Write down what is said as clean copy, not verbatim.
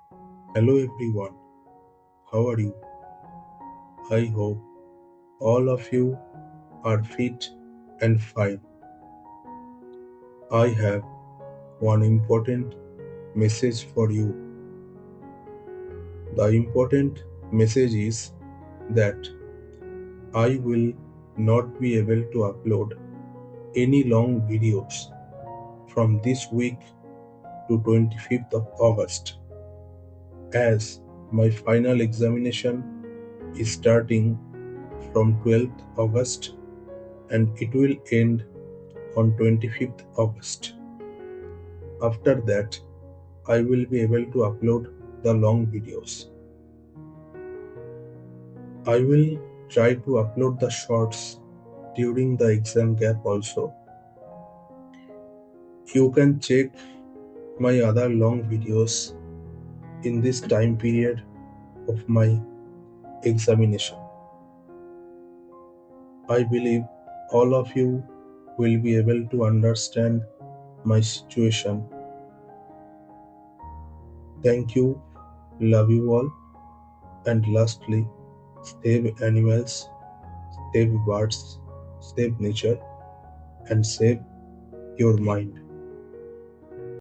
Hello everyone, how are you? I hope all of you are fit and fine. I have one important message for you. The important message is that I will not be able to upload any long videos from this week to 25th of August as my final examination is starting from 12th August and it will end on 25th August. After that, I will be able to upload the long videos. I will try to upload the shorts during the exam gap also. You can check my other long videos in this time period of my examination. I believe all of you will be able to understand my situation. Thank you, love you all, and lastly, save animals, save birds, save nature, and save your mind.